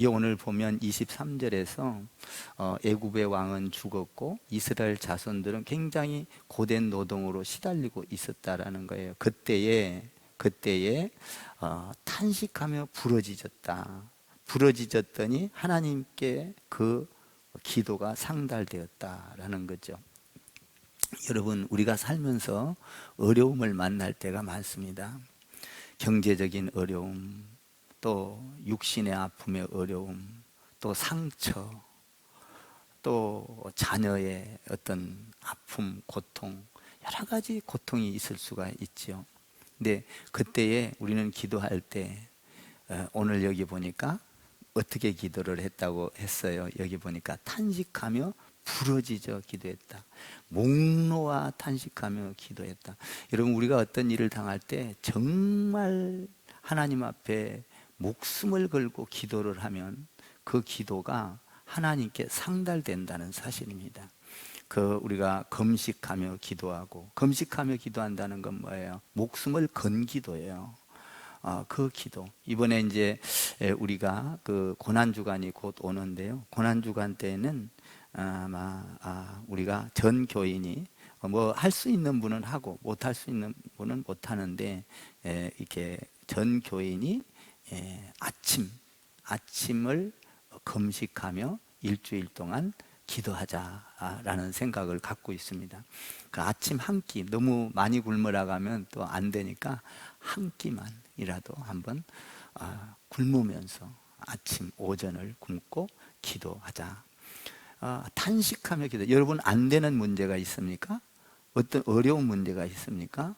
이 오늘 보면 23절에서 애굽의 왕은 죽었고 이스라엘 자손들은 굉장히 고된 노동으로 시달리고 있었다라는 거예요. 그때에 탄식하며 부르짖었다. 부르짖었더니 하나님께 그 기도가 상달되었다라는 거죠. 여러분, 우리가 살면서 어려움을 만날 때가 많습니다. 경제적인 어려움, 또 육신의 아픔의 어려움, 또 상처, 또 자녀의 어떤 아픔, 고통, 여러 가지 고통이 있을 수가 있죠. 근데 그때에 우리는 기도할 때 오늘 여기 보니까 어떻게 기도를 했다고 했어요. 여기 보니까 탄식하며 부르짖어 기도했다. 목 놓아 탄식하며 기도했다. 여러분, 우리가 어떤 일을 당할 때 정말 하나님 앞에 목숨을 걸고 기도를 하면 그 기도가 하나님께 상달된다는 사실입니다. 우리가 금식하며 기도하고, 금식하며 기도한다는 건 뭐예요? 목숨을 건 기도예요. 그 기도. 이번에 이제 우리가 그 고난주간이 곧 오는데요. 고난주간 때는 아마 우리가 전 교인이 뭐 할 수 있는 분은 하고 못 할 수 있는 분은 못 하는데, 이렇게 전 교인이 아침을 금식하며 일주일 동안 기도하자라는 생각을 갖고 있습니다. 그 아침 한 끼, 너무 많이 굶으라가면 또 안 되니까 한 끼만이라도 한번 굶으면서 아침 오전을 굶고 기도하자. 탄식하며 기도. 여러분, 안 되는 문제가 있습니까? 어떤 어려운 문제가 있습니까?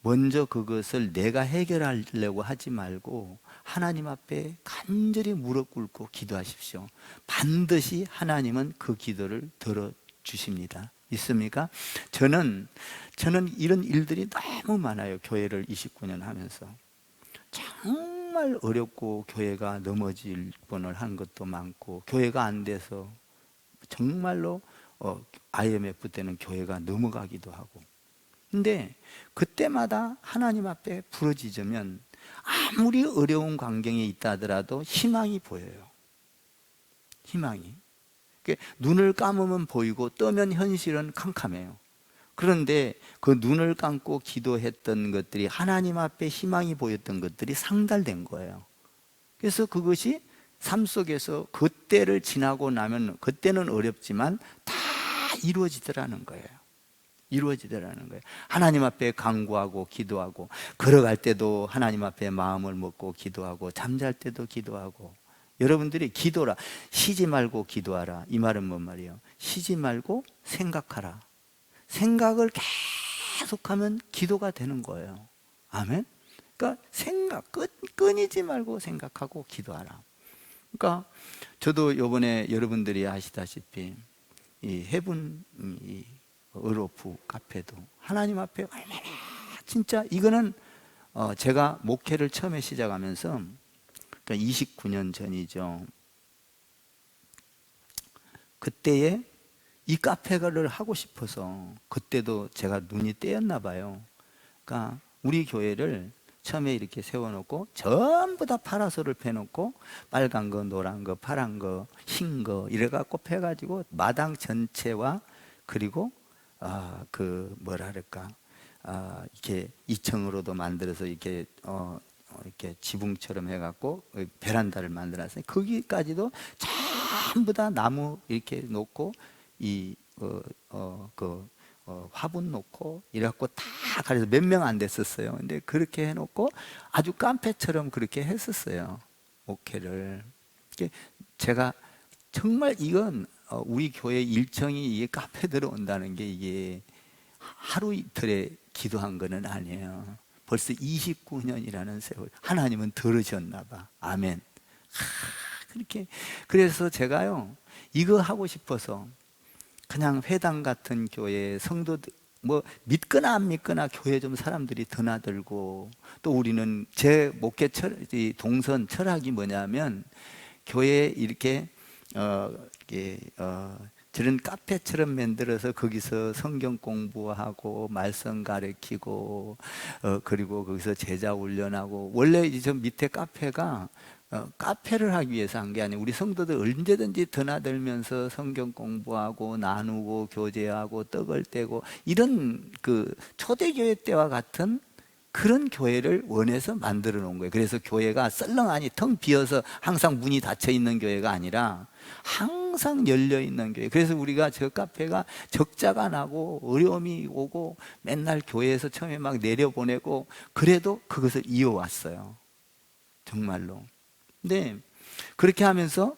먼저 그것을 내가 해결하려고 하지 말고 하나님 앞에 간절히 무릎 꿇고 기도하십시오. 반드시 하나님은 그 기도를 들어주십니다. 있습니까? 저는 이런 일들이 너무 많아요. 교회를 29년 하면서 정말 어렵고 교회가 넘어질 뻔을 한 것도 많고, 교회가 안 돼서 정말로 IMF 때는 교회가 넘어가기도 하고. 근데 그때마다 하나님 앞에 부르짖으면 아무리 어려운 광경에 있다 하더라도 희망이 보여요. 희망이. 눈을 감으면 보이고 뜨면 현실은 캄캄해요. 그런데 그 눈을 감고 기도했던 것들이, 하나님 앞에 희망이 보였던 것들이 상달된 거예요. 그래서 그것이 삶 속에서 그때를 지나고 나면, 그때는 어렵지만 다 이루어지더라는 거예요. 이루어지더라는 거예요. 하나님 앞에 간구하고 기도하고, 걸어갈 때도 하나님 앞에 마음을 먹고 기도하고, 잠잘 때도 기도하고. 여러분들이 기도라, 쉬지 말고 기도하라. 이 말은 뭔 말이에요? 쉬지 말고 생각하라. 생각을 계속하면 기도가 되는 거예요. 아멘? 그러니까 끊이지 말고 생각하고 기도하라. 그러니까 저도 이번에 여러분들이 아시다시피 이 해분 의로프 카페도 하나님 앞에 얼마나, 진짜 이거는 제가 목회를 처음에 시작하면서, 그러니까 29년 전이죠. 그때에 이 카페를 하고 싶어서, 그때도 제가 눈이 떼였나 봐요. 그러니까 우리 교회를 처음에 이렇게 세워놓고 전부 다 파라솔을 펴놓고 빨간 거, 노란 거, 파란 거, 흰 거 이래갖고 펴가지고 마당 전체와, 그리고 이렇게 2층으로도 만들어서 이렇게 이렇게 지붕처럼 해갖고 베란다를 만들었어요. 거기까지도 전부 다 나무 이렇게 놓고 화분 놓고 이래갖고 다 가려서 몇 명 안 됐었어요. 근데 그렇게 해놓고 아주 깡패처럼 그렇게 했었어요, 목회를. 제가 정말 이건 우리 교회 일정이 이게 카페 들어온다는 게 이게 하루 이틀에 기도한 거는 아니에요. 벌써 29년이라는 세월. 하나님은 들으셨나 봐. 아멘. 그렇게. 그래서 제가요, 이거 하고 싶어서 그냥 회당 같은 교회 성도들, 뭐 믿거나 안 믿거나 교회 좀 사람들이 드나들고, 또 우리는 제 목회 동선 철학이 뭐냐면, 교회에 이렇게 저런 카페처럼 만들어서 거기서 성경 공부하고 말씀 가르치고, 그리고 거기서 제자 훈련하고. 원래 저 밑에 카페가 카페를 하기 위해서 한 게 아니에요. 우리 성도들 언제든지 드나들면서 성경 공부하고 나누고 교제하고 떡을 떼고 이런 그 초대교회 때와 같은 그런 교회를 원해서 만들어 놓은 거예요. 그래서 교회가 썰렁하니 텅 비어서 항상 문이 닫혀 있는 교회가 아니라 항상 열려 있는 교회. 그래서 우리가 저 카페가 적자가 나고 어려움이 오고 맨날 교회에서 처음에 막 내려보내고 그래도 그것을 이어왔어요. 정말로. 근데 그렇게 하면서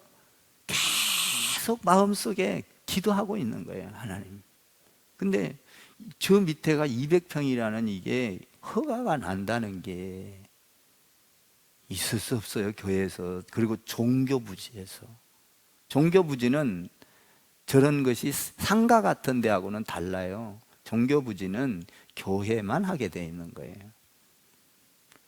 계속 마음속에 기도하고 있는 거예요. 하나님. 근데 저 밑에가 200평이라는 이게 허가가 난다는 게 있을 수 없어요. 교회에서. 그리고 종교부지에서. 종교부지는 저런 것이 상가 같은 데하고는 달라요. 종교부지는 교회만 하게 돼 있는 거예요.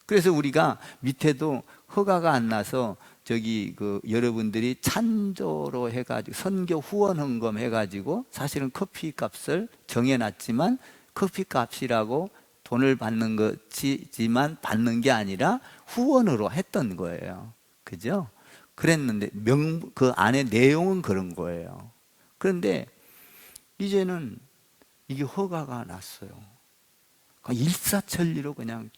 그래서 우리가 밑에도 허가가 안 나서 저기 여러분들이 찬조로 해가지고 선교 후원 헌금 해가지고 사실은 커피 값을 정해놨지만 커피 값이라고 돈을 받는 것이지만 받는 게 아니라 후원으로 했던 거예요. 그죠? 그랬는데 그 안에 내용은 그런 거예요. 그런데 이제는 이게 허가가 났어요. 일사천리로 그냥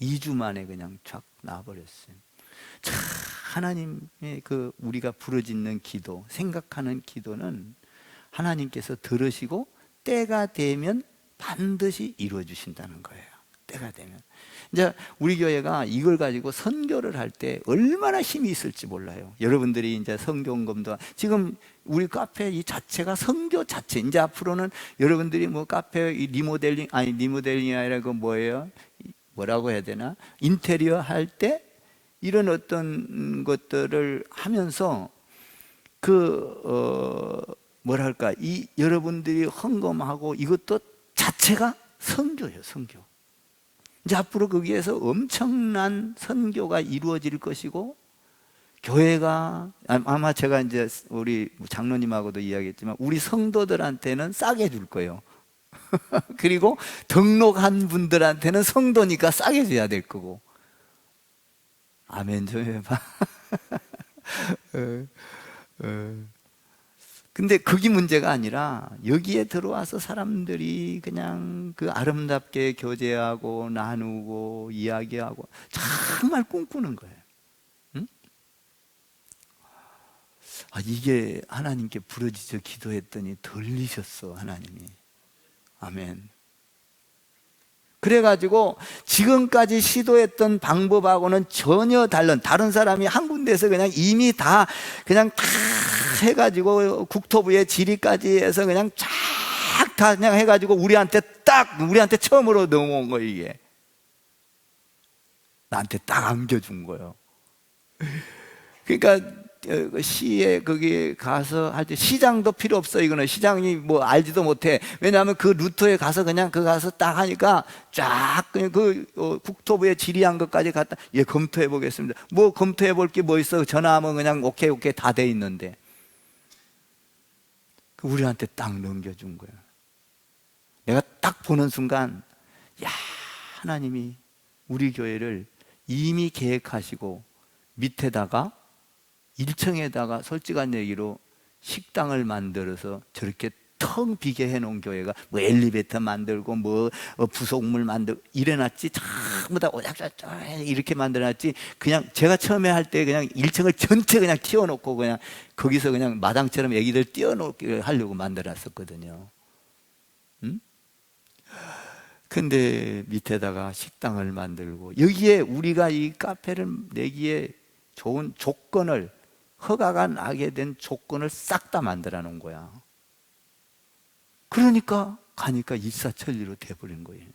2주 만에 그냥 쫙 나와버렸어요. 참 하나님의 우리가 부르짖는 기도, 생각하는 기도는 하나님께서 들으시고 때가 되면 반드시 이루어 주신다는 거예요. 때가 되면. 이제 우리 교회가 이걸 가지고 선교를 할 때 얼마나 힘이 있을지 몰라요. 여러분들이 이제 선교원금도 지금 우리 카페 이 자체가 선교 자체. 이제 앞으로는 여러분들이 뭐 카페 리모델링이 아니라 그 뭐예요? 뭐라고 해야 되나? 인테리어 할 때 이런 어떤 것들을 하면서 뭐랄까, 이 여러분들이 헌금하고 이것도 자체가 선교예요, 선교. 이제 앞으로 거기에서 엄청난 선교가 이루어질 것이고, 교회가 아마 제가 이제 우리 장로님하고도 이야기했지만 우리 성도들한테는 싸게 줄 거예요. 그리고 등록한 분들한테는 성도니까 싸게 줘야 될 거고. 아멘 좀 해봐. 근데 그게 문제가 아니라 여기에 들어와서 사람들이 그냥 아름답게 교제하고 나누고 이야기하고 정말 꿈꾸는 거예요. 응? 이게 하나님께 부르짖어 기도했더니 들리셨어, 하나님이. 아멘. 그래가지고 지금까지 시도했던 방법하고는 전혀 다른 사람이 한 군데에서 그냥 이미 다 해가지고 국토부에 질의까지 해서 그냥 쫙 다 그냥 해가지고 우리한테 처음으로 넘어온 거예요. 이게 나한테 딱 안겨준 거예요. 그러니까 시에 거기 가서 할 때 시장도 필요 없어. 이거는 시장이 뭐 알지도 못해. 왜냐하면 그 루트에 가서 그냥 가서 딱 하니까 쫙 그냥 국토부에 질의한 것까지 갖다 검토해 보겠습니다. 뭐 검토해 볼 게 뭐 있어? 전화하면 그냥 오케이 다 돼 있는데 우리한테 딱 넘겨준 거예요. 내가 딱 보는 순간 하나님이 우리 교회를 이미 계획하시고 밑에다가 1층에다가 솔직한 얘기로 식당을 만들어서 저렇게 텅 비게 해놓은 교회가 뭐 엘리베이터 만들고 뭐 부속물 만들고 이래놨지, 전부 다 오작자작 이렇게 만들어놨지. 그냥 제가 처음에 할 때 그냥 1층을 전체 그냥 튀어놓고 그냥 거기서 그냥 마당처럼 애기들 띄워놓게 하려고 만들었었거든요. 응? 근데 밑에다가 식당을 만들고 여기에 우리가 이 카페를 내기에 좋은 조건을, 허가가 나게 된 조건을 싹 다 만들어 놓은 거야. 그러니까 가니까 일사천리로 돼버린 거예요.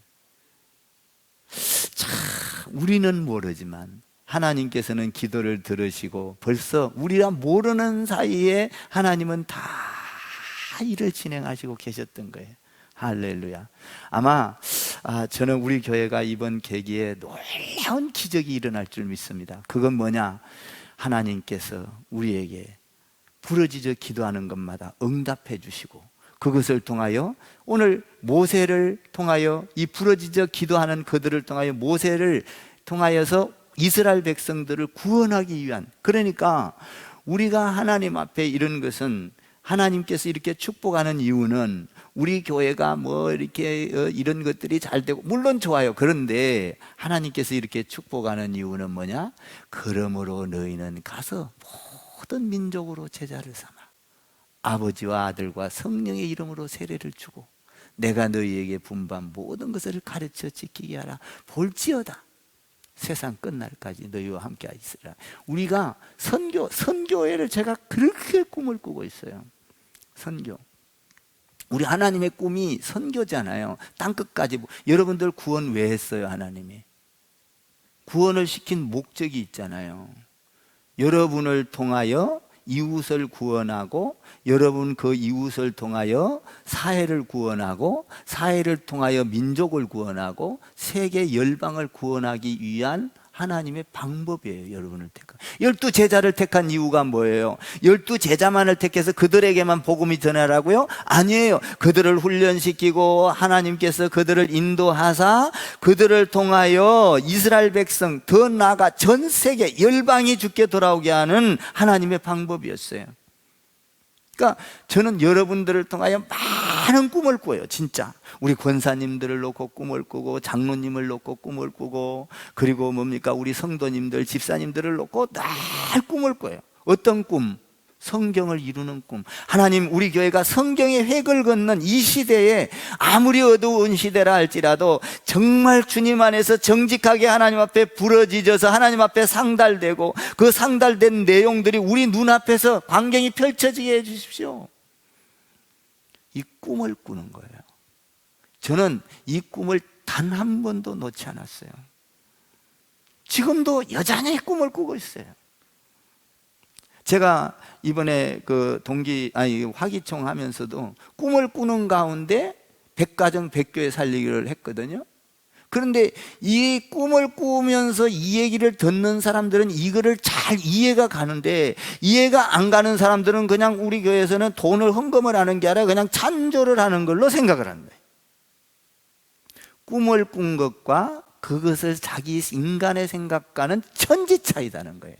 참, 우리는 모르지만 하나님께서는 기도를 들으시고 벌써 우리가 모르는 사이에 하나님은 다 일을 진행하시고 계셨던 거예요. 할렐루야. 아마 저는 우리 교회가 이번 계기에 놀라운 기적이 일어날 줄 믿습니다. 그건 뭐냐? 하나님께서 우리에게 부르짖어 기도하는 것마다 응답해 주시고, 그것을 통하여 오늘 모세를 통하여 이 부르짖어 기도하는 그들을 통하여 모세를 통하여서 이스라엘 백성들을 구원하기 위한, 그러니까 우리가 하나님 앞에 이런 것은, 하나님께서 이렇게 축복하는 이유는 우리 교회가 뭐 이렇게 이런 것들이 잘 되고, 물론 좋아요. 그런데 하나님께서 이렇게 축복하는 이유는 뭐냐? 그러므로 너희는 가서 모든 민족으로 제자를 삼아 아버지와 아들과 성령의 이름으로 세례를 주고 내가 너희에게 분부한 모든 것을 가르쳐 지키게 하라. 볼지어다 세상 끝날까지 너희와 함께 있으라. 우리가 선교회를 제가 그렇게 꿈을 꾸고 있어요. 선교. 우리 하나님의 꿈이 선교잖아요. 땅끝까지. 여러분들 구원 왜 했어요? 하나님이 구원을 시킨 목적이 있잖아요. 여러분을 통하여 이웃을 구원하고, 여러분 그 이웃을 통하여 사회를 구원하고, 사회를 통하여 민족을 구원하고, 세계 열방을 구원하기 위한 하나님의 방법이에요. 여러분을 택한 12제자를 택한 이유가 뭐예요? 12제자만을 택해서 그들에게만 복음이 전하라고요? 아니에요. 그들을 훈련시키고 하나님께서 그들을 인도하사 그들을 통하여 이스라엘 백성, 더 나아가 전 세계 열방이 주께 돌아오게 하는 하나님의 방법이었어요. 그러니까 저는 여러분들을 통하여 많은 꿈을 꿔요. 진짜 우리 권사님들을 놓고 꿈을 꾸고, 장로님을 놓고 꿈을 꾸고, 그리고 뭡니까 우리 성도님들, 집사님들을 놓고 늘 꿈을 꿔요. 어떤 꿈? 성경을 이루는 꿈. 하나님, 우리 교회가 성경의 획을 긋는 이 시대에, 아무리 어두운 시대라 할지라도 정말 주님 안에서 정직하게 하나님 앞에 부러지져서 하나님 앞에 상달되고, 그 상달된 내용들이 우리 눈앞에서 광경이 펼쳐지게 해주십시오. 이 꿈을 꾸는 거예요. 저는 이 꿈을 단 한 번도 놓지 않았어요. 지금도 여전히 꿈을 꾸고 있어요. 제가 이번에 화기총 하면서도 꿈을 꾸는 가운데 100가정 100교회 살리기를 했거든요. 그런데 이 꿈을 꾸면서 이 얘기를 듣는 사람들은 이거를 잘 이해가 가는데, 이해가 안 가는 사람들은 그냥 우리 교회에서는 돈을 헌금을 하는 게 아니라 그냥 찬조를 하는 걸로 생각을 한다. 꿈을 꾼 것과 그것을 자기 인간의 생각과는 천지 차이다는 거예요.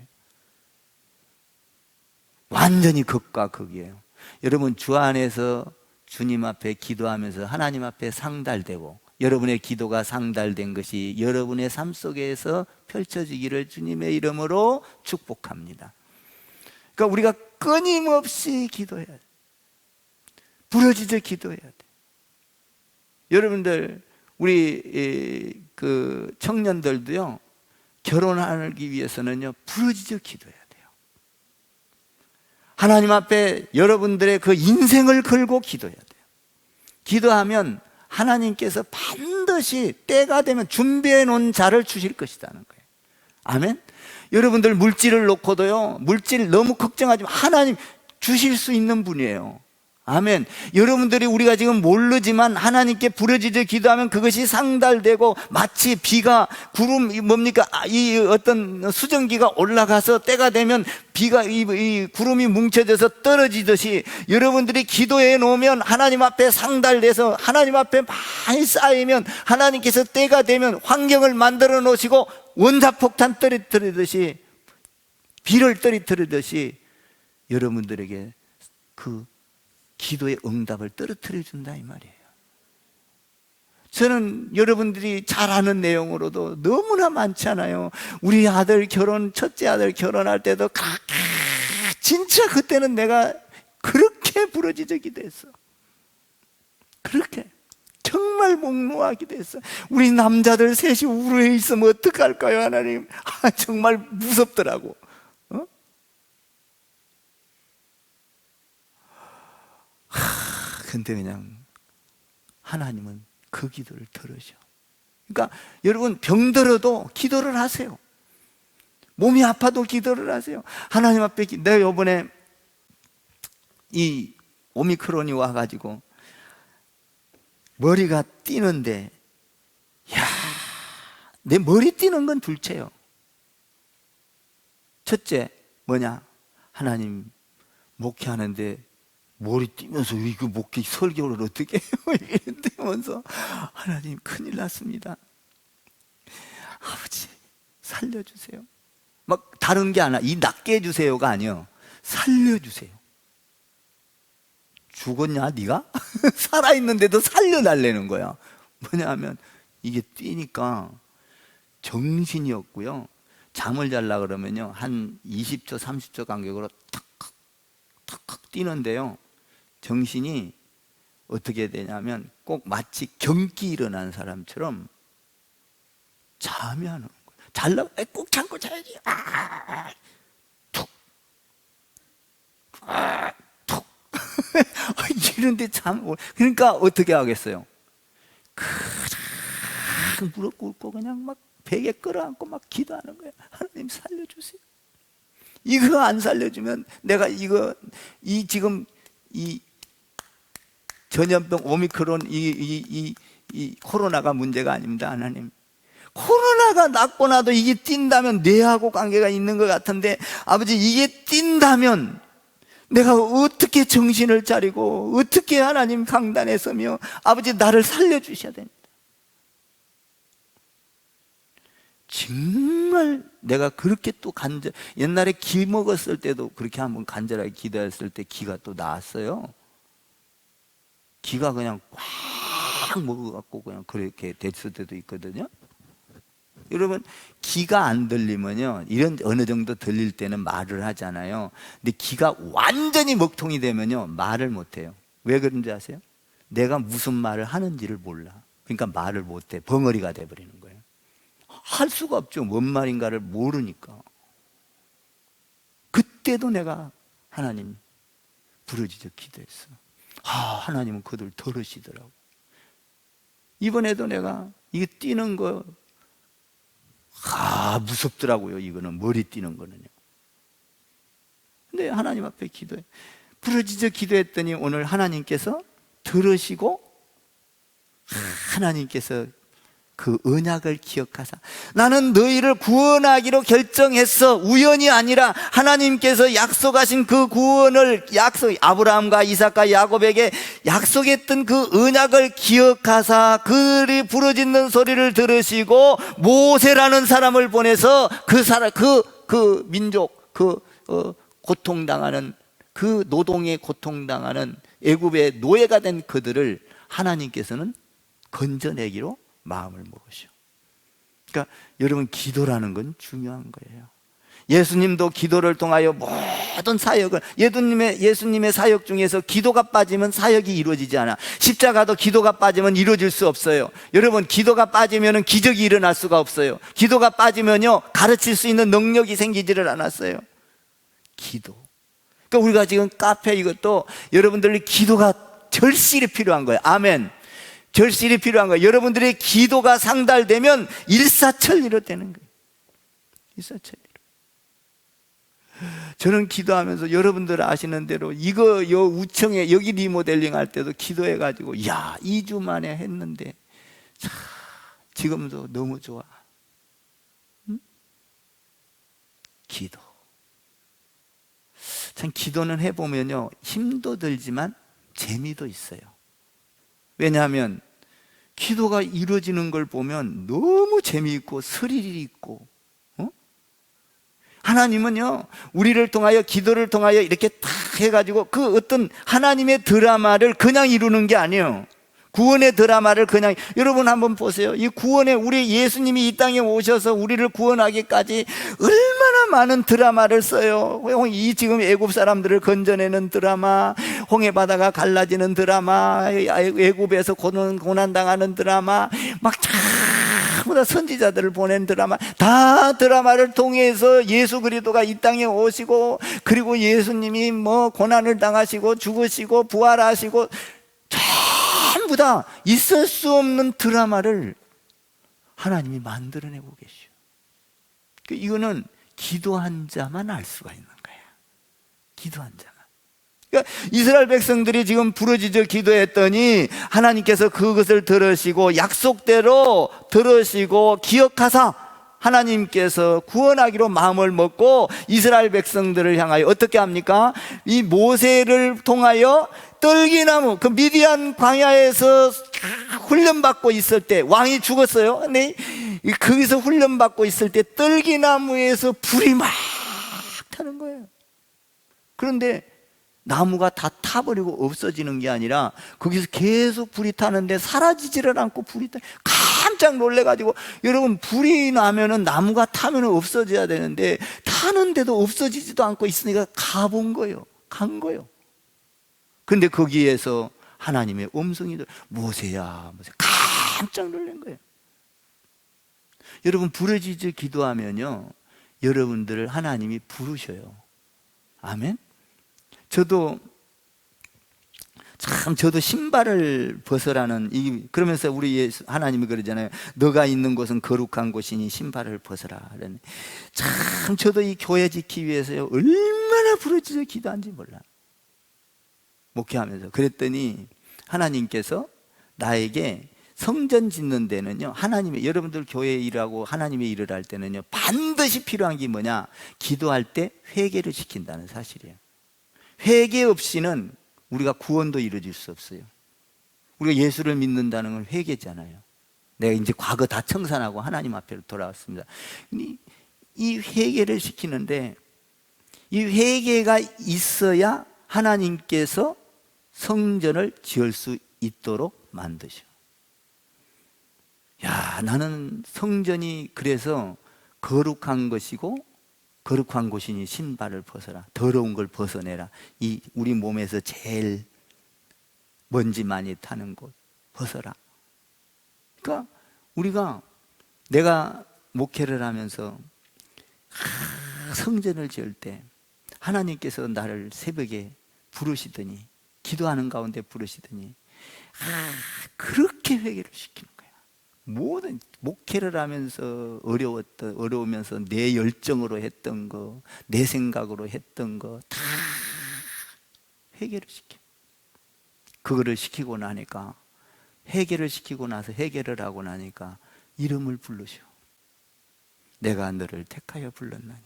완전히 극과 극이에요. 여러분, 주 안에서 주님 앞에 기도하면서 하나님 앞에 상달되고, 여러분의 기도가 상달된 것이 여러분의 삶 속에서 펼쳐지기를 주님의 이름으로 축복합니다. 그러니까 우리가 끊임없이 기도해야 돼. 부러지듯 기도해야 돼. 여러분들, 우리 그 청년들도요, 결혼하기 위해서는요 부러지듯 기도해야 돼요. 하나님 앞에 여러분들의 그 인생을 걸고 기도해야 돼요. 기도하면 하나님께서 반드시 때가 되면 준비해 놓은 자를 주실 것이라는 거예요. 아멘. 여러분들 물질을 놓고도요, 물질 너무 걱정하지 마. 하나님 주실 수 있는 분이에요. 아멘. 여러분들이, 우리가 지금 모르지만 하나님께 부르짖어 기도하면 그것이 상달되고, 마치 비가, 이 어떤 수증기가 올라가서 때가 되면 비가, 이 구름이 뭉쳐져서 떨어지듯이, 여러분들이 기도해 놓으면 하나님 앞에 상달돼서 하나님 앞에 많이 쌓이면 하나님께서 때가 되면 환경을 만들어 놓으시고, 원자폭탄 떨어뜨리듯이, 비를 떨어뜨리듯이 여러분들에게 그 기도의 응답을 떨어뜨려 준다 이 말이에요. 저는 여러분들이 잘 아는 내용으로도 너무나 많잖아요. 우리 아들 결혼, 첫째 아들 결혼할 때도 진짜 그때는 내가 그렇게 부러지져 기도했어. 그렇게 정말 목 놓아기도 했어. 우리 남자들 셋이 우르에 있으면 어떡할까요 하나님? 정말 무섭더라고. 근데 그냥 하나님은 그 기도를 들으셔. 그러니까 여러분, 병들어도 기도를 하세요. 몸이 아파도 기도를 하세요. 하나님 앞에 내가 이번에 이 오미크론이 와가지고 머리가 뛰는데, 내 머리 뛰는 건 둘째요. 첫째 뭐냐? 하나님, 목회하는데 머리 뛰면서 이거 목회 설교를 어떻게 해요? 이러면서 하나님 큰일 났습니다. 아버지, 살려주세요. 막 다른 게 아니라 이 낫게 해주세요가 아니에요. 살려주세요. 죽었냐 네가? 살아있는데도 살려달라는 거야. 뭐냐 하면 이게 뛰니까 정신이 없고요, 잠을 자려 그러면요 한 20초 30초 간격으로 탁탁 뛰는데요, 정신이 어떻게 되냐면 꼭 마치 경기 일어난 사람처럼 잠이 안 오는 거예요. 잘라 꼭 참고 자야지. 툭 툭 이러는데 그러니까 어떻게 하겠어요? 그냥 무릎 꿇고 그냥 막 베개 끌어안고 막 기도하는 거예요. 하나님 살려주세요. 이거 안 살려주면 내가 지금 이 전염병 오미크론 이 코로나가 문제가 아닙니다. 하나님, 코로나가 낫고 나도 이게 뛴다면 뇌하고 관계가 있는 것 같은데, 아버지 이게 뛴다면 내가 어떻게 정신을 차리고 어떻게 하나님 강단에 서며 아버지 나를 살려주셔야 됩니다. 정말 내가 그렇게 또 옛날에 기 먹었을 때도 그렇게 한번 간절하게 기도했을 때 기가 또 나았어요. 기가 그냥 꽉 먹어갖고 그냥 그렇게 됐을 때도 있거든요. 여러분, 기가 안 들리면요, 이런 어느 정도 들릴 때는 말을 하잖아요. 근데 기가 완전히 먹통이 되면요 말을 못해요. 왜 그런지 아세요? 내가 무슨 말을 하는지를 몰라. 그러니까 말을 못해. 벙어리가 돼버리는 거예요. 할 수가 없죠. 뭔 말인가를 모르니까. 그때도 내가 하나님 부르짖어 기도했어. 하나님은 그들 들으시더라고. 이번에도 내가 이게 뛰는 거 무섭더라고요. 이거는 머리 뛰는 거는요. 근데 하나님 앞에 기도해 부르짖어 기도했더니 오늘 하나님께서 들으시고 하나님께서 그 언약을 기억하사 나는 너희를 구원하기로 결정했어. 우연이 아니라 하나님께서 약속하신 그 구원을 아브라함과 이삭과 야곱에게 약속했던 그 언약을 기억하사 그들이 부르짖는 소리를 들으시고 모세라는 사람을 보내서 그 민족 고통당하는 그 노동에 고통당하는 애굽의 노예가 된 그들을 하나님께서는 건져내기로 마음을 먹으셔. 그러니까 여러분, 기도라는 건 중요한 거예요. 예수님도 기도를 통하여 모든 사역을, 예수님의 사역 중에서 기도가 빠지면 사역이 이루어지지 않아. 십자가도 기도가 빠지면 이루어질 수 없어요. 여러분, 기도가 빠지면 기적이 일어날 수가 없어요. 기도가 빠지면요 가르칠 수 있는 능력이 생기지를 않았어요. 기도. 그러니까 우리가 지금 카페 이것도 여러분들이 기도가 절실히 필요한 거예요. 아멘. 절실히 필요한 거예요. 여러분들의 기도가 상달되면 일사천리로 되는 거예요. 일사천리로. 저는 기도하면서 여러분들 아시는 대로 우청에 여기 리모델링 할 때도 기도해가지고 2주 만에 했는데 지금도 너무 좋아. 응? 기도. 참 기도는 해보면요 힘도 들지만 재미도 있어요. 왜냐하면 기도가 이루어지는 걸 보면 너무 재미있고 스릴이 있고, 하나님은요 우리를 통하여 기도를 통하여 이렇게 딱 해가지고 그 어떤 하나님의 드라마를 그냥 이루는 게 아니에요. 구원의 드라마를 그냥, 여러분 한번 보세요. 이 구원의, 우리 예수님이 이 땅에 오셔서 우리를 구원하기까지 얼마나 많은 드라마를 써요. 지금 애굽 사람들을 건져내는 드라마, 홍해 바다가 갈라지는 드라마, 애굽에서 고난당하는 드라마, 막 전부 다 선지자들을 보낸 드라마, 다 드라마를 통해서 예수 그리스도가 이 땅에 오시고, 그리고 예수님이 고난을 당하시고 죽으시고 부활하시고 전부 다 있을 수 없는 드라마를 하나님이 만들어내고 계셔. 이거는 기도한 자만 알 수가 있는 거야. 기도한 자만. 그러니까 이스라엘 백성들이 지금 부르짖어 기도했더니 하나님께서 그것을 들으시고 약속대로 들으시고 기억하사 하나님께서 구원하기로 마음을 먹고 이스라엘 백성들을 향하여 어떻게 합니까? 이 모세를 통하여 떨기나무, 그 미디안 광야에서 훈련받고 있을 때 왕이 죽었어요. 근데 거기서 훈련받고 있을 때 떨기나무에서 불이 막 타는 거예요. 그런데 나무가 다 타버리고 없어지는 게 아니라 거기서 계속 불이 타는데 사라지지를 않고 불이 타. 깜짝 놀래가지고, 여러분, 불이 나면은 나무가 타면은 없어져야 되는데 타는데도 없어지지도 않고 있으니까 가본 거예요. 간 거예요. 근데 거기에서 하나님의 음성이 모세야, 모세. 깜짝 놀란 거예요. 여러분, 부르짖어 기도하면요, 여러분들을 하나님이 부르셔요. 아멘. 저도 신발을 벗으라는, 그러면서 우리 예수 하나님이 그러잖아요. 너가 있는 곳은 거룩한 곳이니 신발을 벗으라. 참 저도 이 교회 지키기 위해서요, 얼마나 부르짖어 기도한지 몰라. 목회하면서. 그랬더니 하나님께서 나에게 성전 짓는 데는요, 하나님의, 여러분들 교회 일하고 하나님의 일을 할 때는요, 반드시 필요한 게 뭐냐? 기도할 때 회개를 시킨다는 사실이에요. 회개 없이는 우리가 구원도 이루어질 수 없어요. 우리가 예수를 믿는다는 건 회개잖아요. 내가 이제 과거 다 청산하고 하나님 앞에 돌아왔습니다. 이 회개를 시키는데, 이 회개가 있어야 하나님께서 성전을 지을 수 있도록 만드셔. 야, 나는 성전이 그래서 거룩한 것이고, 거룩한 곳이니 신발을 벗어라. 더러운 걸 벗어내라. 이 우리 몸에서 제일 먼지 많이 타는 곳 벗어라. 그러니까 우리가, 내가 목회를 하면서 성전을 지을 때 하나님께서 나를 새벽에 부르시더니, 기도하는 가운데 부르시더니 그렇게 회개를 시키는 거야. 모든 목회를 하면서 어려우면서 내 열정으로 했던 거, 내 생각으로 했던 거 다 회개를 시켜. 그거를 시키고 나니까, 회개를 시키고 나서 회개를 하고 나니까 이름을 부르셔. 내가 너를 택하여 불렀나니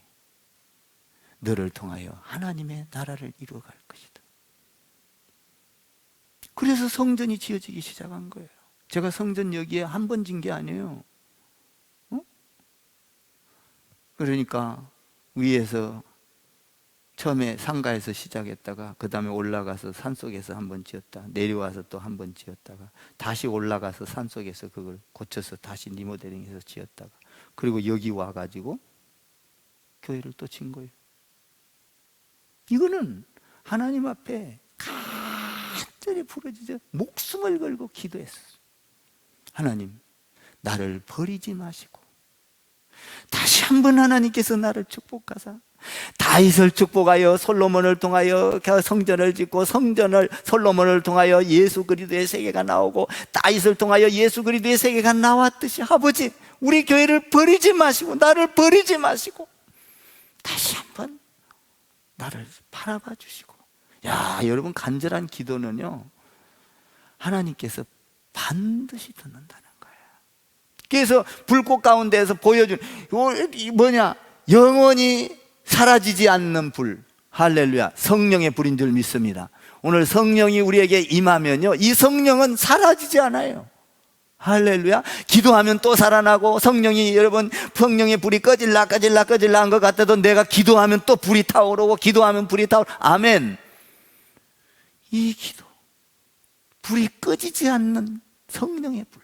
너를 통하여 하나님의 나라를 이루어갈 것이다. 그래서 성전이 지어지기 시작한 거예요. 제가 성전 여기에 한 번 진 게 아니에요. 그러니까 위에서 처음에 상가에서 시작했다가 그 다음에 올라가서 산속에서 한 번 지었다, 내려와서 또 한 번 지었다가 다시 올라가서 산속에서 그걸 고쳐서 다시 리모델링해서 지었다가, 그리고 여기 와가지고 교회를 또 진 거예요. 이거는 하나님 앞에 간절히 부르짖어 목숨을 걸고 기도했어요. 하나님, 나를 버리지 마시고 다시 한번 하나님께서 나를 축복하사 다윗을 축복하여 솔로몬을 통하여 성전을 짓고, 성전을 솔로몬을 통하여 예수 그리스도의 세계가 나오고, 다윗을 통하여 예수 그리스도의 세계가 나왔듯이, 아버지, 우리 교회를 버리지 마시고, 나를 버리지 마시고 다시 한번 나를 바라봐 주시고. 야, 여러분, 간절한 기도는요, 하나님께서 반드시 듣는다는 거예요. 그래서 불꽃 가운데에서 보여준 뭐냐? 영원히 사라지지 않는 불. 할렐루야. 성령의 불인 줄 믿습니다. 오늘 성령이 우리에게 임하면요, 이 성령은 사라지지 않아요. 할렐루야. 기도하면 또 살아나고, 성령이, 여러분, 성령의 불이 꺼질라 한 것 같아도 내가 기도하면 또 불이 타오르고, 기도하면 불이 타오르고. 아멘. 이 기도, 불이 꺼지지 않는 성령의 불,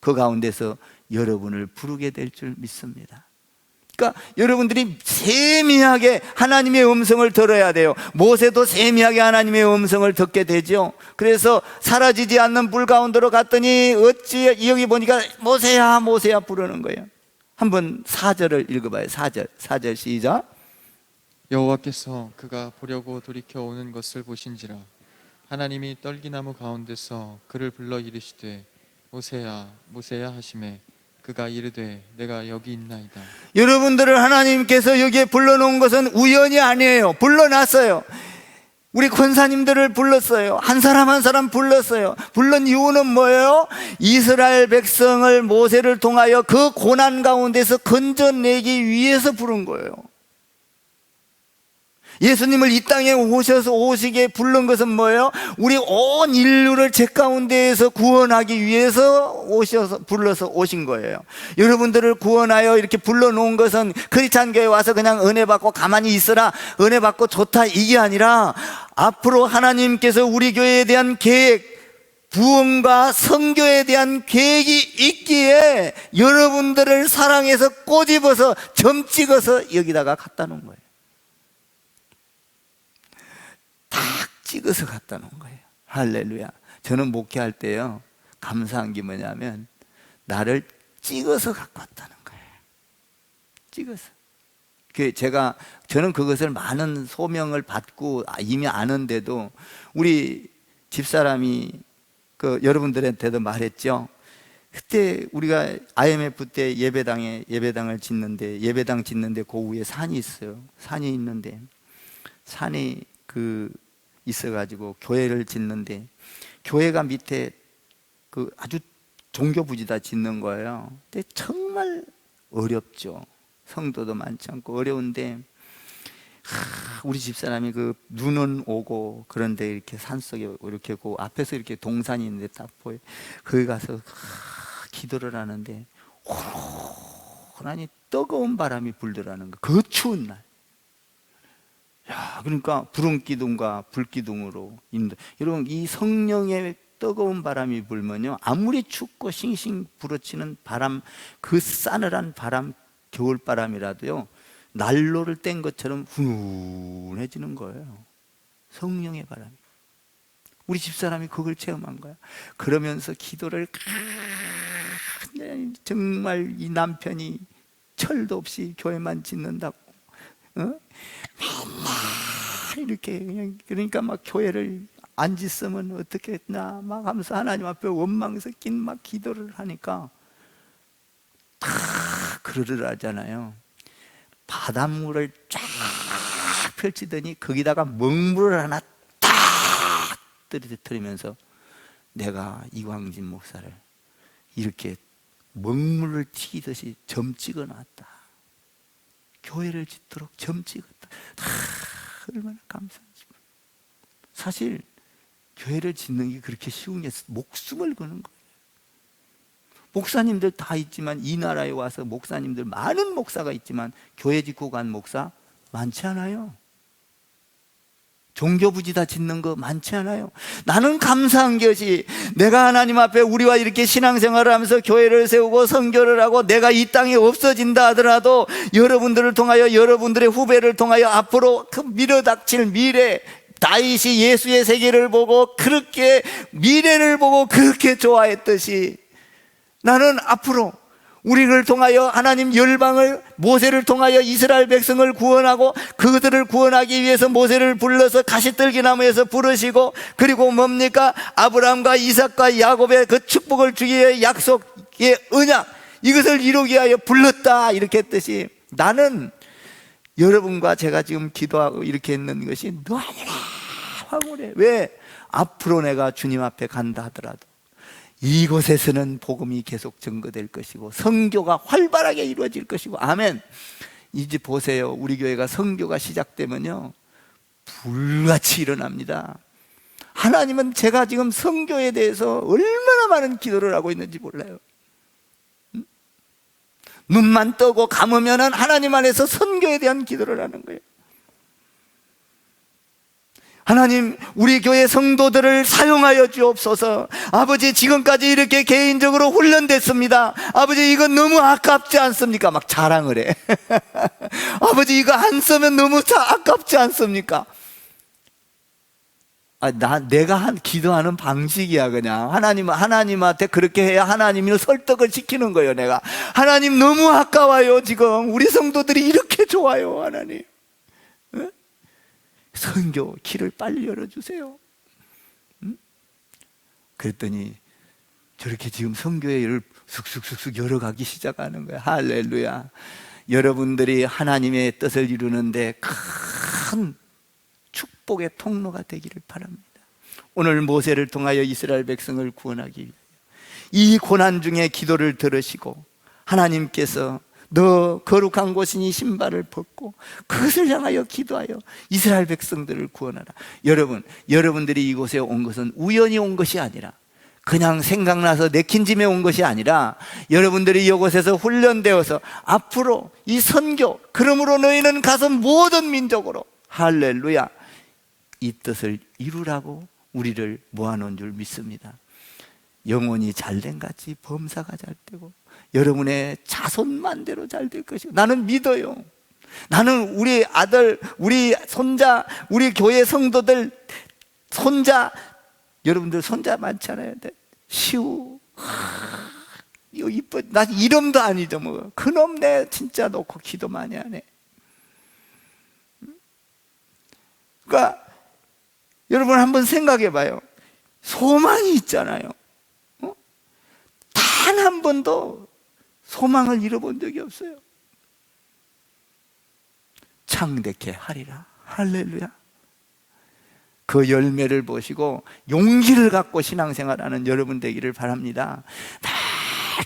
그 가운데서 여러분을 부르게 될 줄 믿습니다. 그러니까 여러분들이 세미하게 하나님의 음성을 들어야 돼요. 모세도 세미하게 하나님의 음성을 듣게 되죠. 그래서 사라지지 않는 불 가운데로 갔더니 어찌, 여기 보니까 모세야 모세야 부르는 거예요. 한번 4절을 읽어봐요. 4절 시작. 여호와께서 그가 보려고 돌이켜 오는 것을 보신지라 하나님이 떨기나무 가운데서 그를 불러 이르시되 모세야 모세야 하시매 그가 이르되 내가 여기 있나이다. 여러분들을 하나님께서 여기에 불러놓은 것은 우연이 아니에요. 불러놨어요. 우리 권사님들을 불렀어요. 한 사람 한 사람 불렀어요. 불른 이유는 뭐예요? 이스라엘 백성을, 모세를 통하여 그 고난 가운데서 건져내기 위해서 부른 거예요. 예수님을 이 땅에 오시게 부른 것은 뭐예요? 우리 온 인류를 죄 가운데에서 구원하기 위해서 불러서 오신 거예요. 여러분들을 구원하여 이렇게 불러놓은 것은 크리스찬 교회에 와서 그냥 은혜 받고 가만히 있어라, 은혜 받고 좋다, 이게 아니라 앞으로 하나님께서 우리 교회에 대한 계획, 부흥과 선교에 대한 계획이 있기에 여러분들을 사랑해서 꼬집어서 점 찍어서 여기다가 갖다 놓은 거예요. 딱 찍어서 갖다 놓은 거예요. 할렐루야. 저는 목회할 때요, 감사한 게 뭐냐면 나를 찍어서 갖고 왔다는 거예요. 찍어서. 저는 그것을 많은 소명을 받고 이미 아는데도 우리 집사람이 여러분들한테도 말했죠. 그때 우리가 IMF 때 예배당을 짓는데, 예배당 짓는데 그 위에 산이 있어요. 산이 있는데 산이 있어가지고 교회를 짓는데, 교회가 밑에 아주 종교부지다 짓는 거예요. 근데 정말 어렵죠. 성도도 많지 않고 어려운데, 우리 집사람이 눈은 오고 그런데 이렇게 산속에 이렇게 앞에서 이렇게 동산이 있는데 딱 보여. 거기 가서 기도를 하는데 호로라니 뜨거운 바람이 불더라는 거. 그 추운 날. 야, 그러니까 불은 기둥과 불기둥으로 여러분, 이 성령의 뜨거운 바람이 불면요, 아무리 춥고 싱싱 불어치는 바람, 그 싸늘한 바람, 겨울바람이라도요, 난로를 뗀 것처럼 훈훈해지는 거예요. 성령의 바람이. 우리 집사람이 그걸 체험한 거야. 그러면서 기도를 정말 이 남편이 철도 없이 교회만 짓는다고, 맨날 이렇게 그냥, 그러니까 막 교회를 안 짓으면 어떻게 했나 막 하면서 하나님 앞에 원망 섞인 막 기도를 하니까 다 그러더라잖아요. 바닷물을 쫙 펼치더니 거기다가 먹물을 하나 딱 떨어뜨리면서 내가 이광진 목사를 이렇게 먹물을 튀기듯이 점 찍어놨다. 교회를 짓도록 점 찍었다. 얼마나 감사한지. 사실 교회를 짓는 게 그렇게 쉬운 게 목숨을 거는 거예요. 목사님들 다 있지만, 이 나라에 와서 목사님들 많은 목사가 있지만 교회 짓고 간 목사 많지 않아요. 종교부지다 짓는 거 많지 않아요. 나는 감사한 것이, 내가 하나님 앞에 우리와 이렇게 신앙생활을 하면서 교회를 세우고 선교를 하고 내가 이 땅에 없어진다 하더라도 여러분들을 통하여, 여러분들의 후배를 통하여 앞으로 그 밀어닥칠 미래, 다윗이 예수의 세계를 보고 그렇게 미래를 보고 그렇게 좋아했듯이, 나는 앞으로 우리를 통하여 하나님 열방을, 모세를 통하여 이스라엘 백성을 구원하고 그들을 구원하기 위해서 모세를 불러서 가시떨기나무에서 부르시고, 그리고 뭡니까? 아브라함과 이삭과 야곱의 그 축복을 주기 위해 약속의 언약, 이것을 이루기 위하여 불렀다, 이렇게 했듯이 나는 여러분과 제가 지금 기도하고 이렇게 했는 것이 너무나 황홀해. 왜? 앞으로 내가 주님 앞에 간다 하더라도 이곳에서는 복음이 계속 증거될 것이고 선교가 활발하게 이루어질 것이고. 아멘. 이제 보세요. 우리 교회가 선교가 시작되면요, 불같이 일어납니다. 하나님은 제가 지금 선교에 대해서 얼마나 많은 기도를 하고 있는지 몰라요. 눈만 뜨고 감으면은 하나님 안에서 선교에 대한 기도를 하는 거예요. 하나님, 우리 교회 성도들을 사용하여 주옵소서. 아버지, 지금까지 이렇게 개인적으로 훈련됐습니다. 아버지, 이거 너무 아깝지 않습니까? 막 자랑을 해. 아버지, 이거 안 쓰면 너무 아깝지 않습니까? 내가 기도하는 방식이야, 그냥. 하나님한테 그렇게 해야 하나님을 설득을 시키는 거예요, 내가. 하나님, 너무 아까워요, 지금. 우리 성도들이 이렇게 좋아요, 하나님. 선교 길을 빨리 열어주세요. 그랬더니 저렇게 지금 선교의 일을 쑥쑥쑥쑥 열어가기 시작하는 거예요. 할렐루야. 여러분들이 하나님의 뜻을 이루는데 큰 축복의 통로가 되기를 바랍니다. 오늘 모세를 통하여 이스라엘 백성을 구원하기 위해 이 고난 중에 기도를 들으시고 하나님께서 너 거룩한 곳이니 신발을 벗고 그것을 향하여 기도하여 이스라엘 백성들을 구원하라. 여러분, 여러분들이 이곳에 온 것은 우연히 온 것이 아니라, 그냥 생각나서 내킨 짐에 온 것이 아니라, 여러분들이 이곳에서 훈련되어서 앞으로 이 선교, 그러므로 너희는 가서 모든 민족으로, 할렐루야, 이 뜻을 이루라고 우리를 모아놓은 줄 믿습니다. 영혼이 잘된 같이 범사가 잘 되고 여러분의 자손만대로 잘 될 것이고, 나는 믿어요. 나는 우리 아들, 우리 손자, 우리 교회 성도들 손자, 여러분들 손자 많잖아요. 시우, 이거 이뻐. 나 이름도 안 잊어먹어. 그놈 내 진짜 놓고 기도 많이 하네. 그러니까 여러분 한번 생각해 봐요. 소망이 있잖아요. 단 한 번도 소망을 잃어본 적이 없어요. 창대케 하리라. 할렐루야. 그 열매를 보시고 용기를 갖고 신앙생활하는 여러분 되기를 바랍니다. 다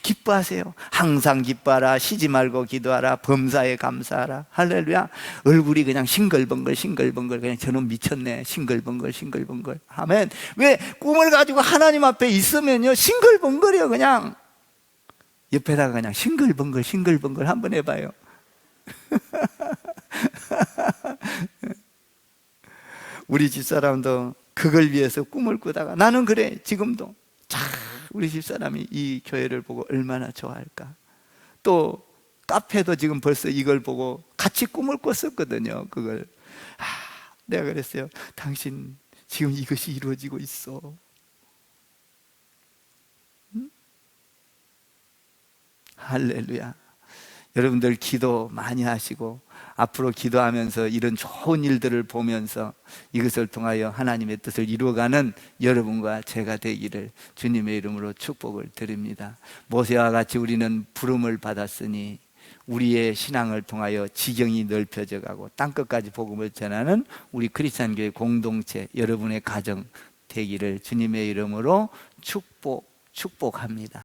기뻐하세요. 항상 기뻐하라. 쉬지 말고 기도하라. 범사에 감사하라. 할렐루야. 얼굴이 그냥 싱글벙글 싱글벙글, 그냥 저놈 미쳤네, 싱글벙글 싱글벙글. 아멘. 왜? 꿈을 가지고 하나님 앞에 있으면요 싱글벙글이요. 그냥 옆에다가 그냥 싱글벙글 싱글벙글 한번 해봐요. 우리 집사람도 그걸 위해서 꿈을 꾸다가, 나는 그래 지금도 참 우리 집사람이 이 교회를 보고 얼마나 좋아할까. 또 카페도 지금 벌써 이걸 보고 같이 꿈을 꿨었거든요. 그걸 내가 그랬어요. 당신 지금 이것이 이루어지고 있어. 응? 할렐루야. 여러분들 기도 많이 하시고 앞으로 기도하면서 이런 좋은 일들을 보면서 이것을 통하여 하나님의 뜻을 이루어가는 여러분과 제가 되기를 주님의 이름으로 축복을 드립니다. 모세와 같이 우리는 부름을 받았으니 우리의 신앙을 통하여 지경이 넓혀져 가고 땅끝까지 복음을 전하는 우리 크리스찬 교회 공동체, 여러분의 가정 되기를 주님의 이름으로 축복합니다.